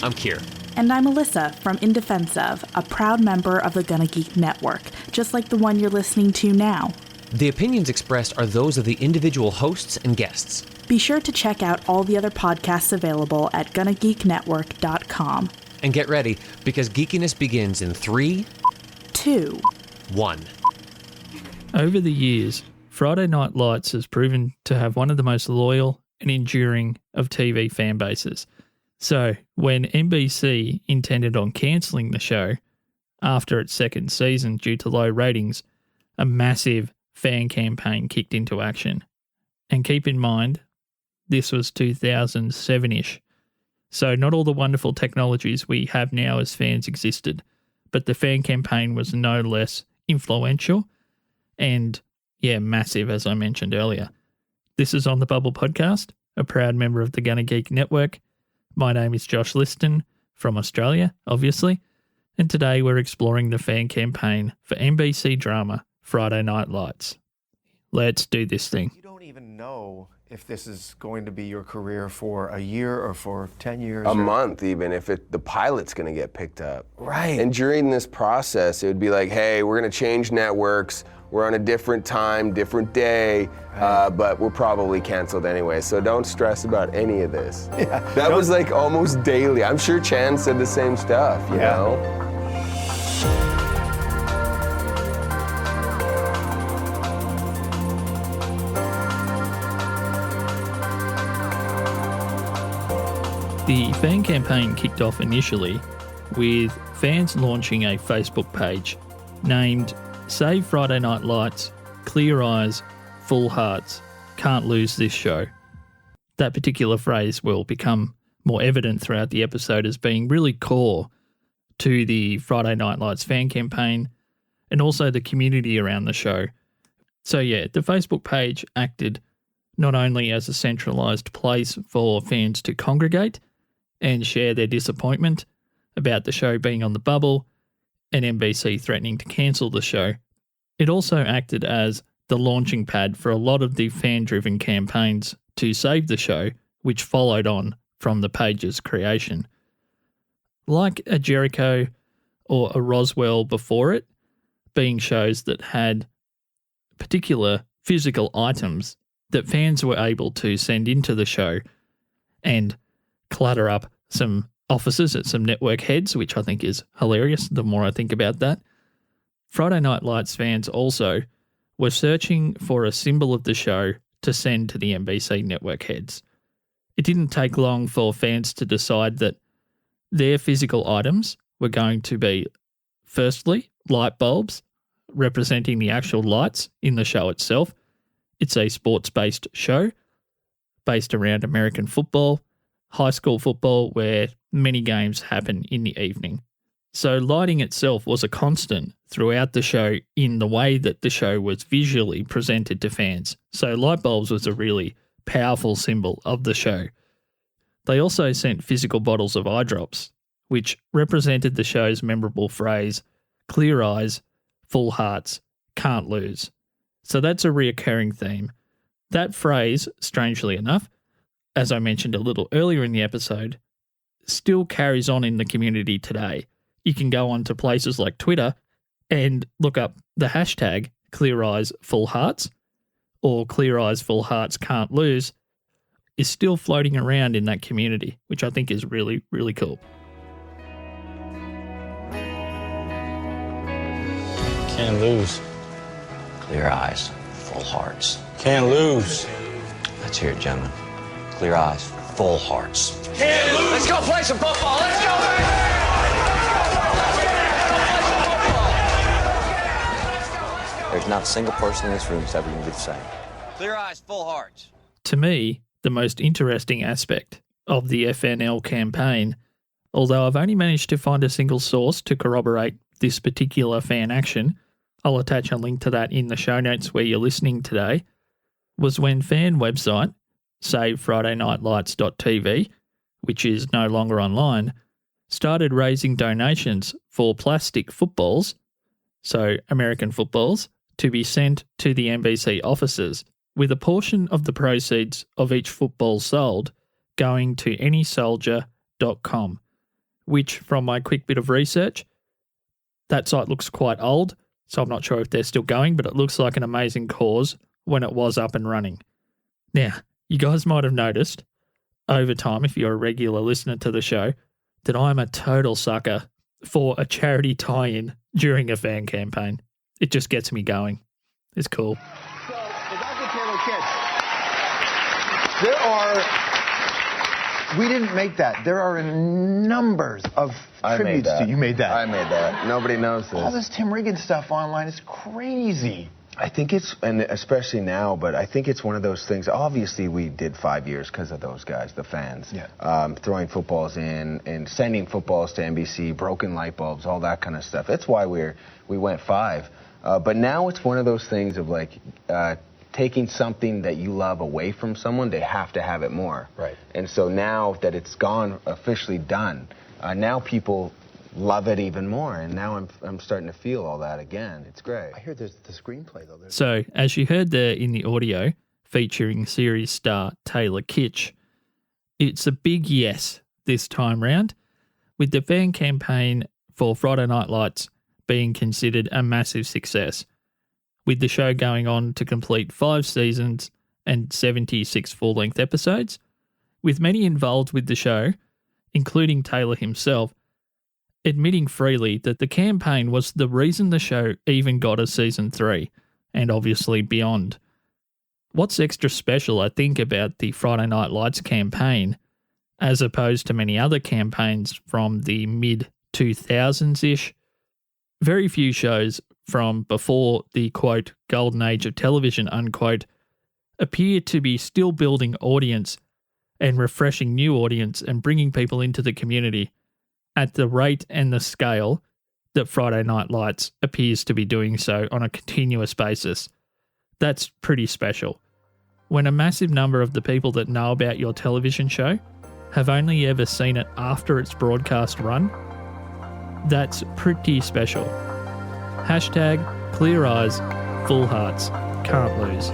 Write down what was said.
I'm Kier. And I'm Alyssa from In Defense Of, a proud member of the Gonna Geek Network, just like the one you're listening to now. The opinions expressed are those of the individual hosts and guests. Be sure to check out all the other podcasts available at GonnaGeekNetwork.com. And get ready, because geekiness begins in 3, 2, 1. Over the years, Friday Night Lights has proven to have one of the most loyal and enduring of TV fan bases. So, when NBC intended on cancelling the show after its second season due to low ratings, a massive fan campaign kicked into action. And keep in mind, this was 2007-ish. So not all the wonderful technologies we have now as fans existed, but the fan campaign was no less influential and, massive, as I mentioned earlier. This is On the Bubble podcast, a proud member of the Gonna Geek Network. My name is Josh Liston from Australia, obviously, and today we're exploring the fan campaign for NBC drama Friday Night Lights. Let's do this thing. You don't even know if this is going to be your career for a year or for 10 years. A month even, if the pilot's gonna get picked up. Right. And during this process, it would be like, hey, we're gonna change networks, we're on a different time, different day, but we're probably canceled anyway, so don't stress about any of this. Yeah. That was like almost daily. I'm sure Chan said the same stuff, you know? The fan campaign kicked off initially with fans launching a Facebook page named Save Friday Night Lights, Clear Eyes, Full Hearts, Can't Lose This Show. That particular phrase will become more evident throughout the episode as being really core to the Friday Night Lights fan campaign and also the community around the show. So the Facebook page acted not only as a centralised place for fans to congregate and share their disappointment about the show being on the bubble and NBC threatening to cancel the show, it also acted as the launching pad for a lot of the fan-driven campaigns to save the show, which followed on from the page's creation. Like a Jericho or a Roswell before it, being shows that had particular physical items that fans were able to send into the show and clutter up some offices at some network heads, which I think is hilarious the more I think about that. Friday Night Lights fans also were searching for a symbol of the show to send to the NBC network heads. It didn't take long for fans to decide that their physical items were going to be, firstly, light bulbs representing the actual lights in the show itself. It's a sports-based show based around American football, high school football, where many games happen in the evening. So lighting itself was a constant throughout the show in the way that the show was visually presented to fans. So light bulbs was a really powerful symbol of the show. They also sent physical bottles of eye drops, which represented the show's memorable phrase, clear eyes, full hearts, can't lose. So that's a reoccurring theme. That phrase, strangely enough, as I mentioned a little earlier in the episode, still carries on in the community today. You can go on to places like Twitter and look up the hashtag Clear Eyes Full Hearts or Clear Eyes Full Hearts Can't Lose is still floating around in that community, which I think is really, really cool. Can't lose. Clear eyes, full hearts. Can't lose. Let's hear it, gentlemen. Clear eyes, full hearts. Can't lose. Let's go play some football. Let's go, baby! There's not a single person in this room that's ever going to be the same. Clear eyes, full hearts. To me, the most interesting aspect of the FNL campaign, although I've only managed to find a single source to corroborate this particular fan action, I'll attach a link to that in the show notes where you're listening today, was when fan website, SaveFridayNightLights.tv, which is no longer online, started raising donations for plastic footballs, so American footballs, to be sent to the NBC offices, with a portion of the proceeds of each football sold going to anysoldier.com. which from my quick bit of research, that site looks quite old, so I'm not sure if they're still going, but it looks like an amazing cause when it was up and running. Now, you guys might have noticed over time, if you're a regular listener to the show, that I'm a total sucker for a charity tie-in during a fan campaign. It just gets me going. It's cool. So, the Dr. Taylor kits, we didn't make that. There are numbers of tributes to you. Made that. I made that. Nobody knows this. All this Tim Riggins stuff online is crazy. I think it's, and especially now, but I think it's one of those things. Obviously, we did 5 years because of those guys, the fans. Yeah. Throwing footballs in and sending footballs to NBC, broken light bulbs, all that kind of stuff. That's why we went 5. But now it's one of those things of like taking something that you love away from someone, they have to have it more. Right. And so now that it's gone, officially done, now people love it even more, and now I'm starting to feel all that again. It's great. I hear there's the screenplay, though. So, as you heard there in the audio, featuring series star Taylor Kitsch, it's a big yes this time round, with the fan campaign for Friday Night Lights being considered a massive success, with the show going on to complete 5 seasons and 76 full-length episodes, with many involved with the show, including Taylor himself, admitting freely that the campaign was the reason the show even got a season 3, and obviously beyond. What's extra special, I think, about the Friday Night Lights campaign, as opposed to many other campaigns from the mid-2000s-ish, very few shows from before the, quote, golden age of television, unquote, appear to be still building audience and refreshing new audience and bringing people into the community at the rate and the scale that Friday Night Lights appears to be doing so on a continuous basis. That's pretty special. When a massive number of the people that know about your television show have only ever seen it after its broadcast run, that's pretty special. Hashtag clear eyes, full hearts, can't lose.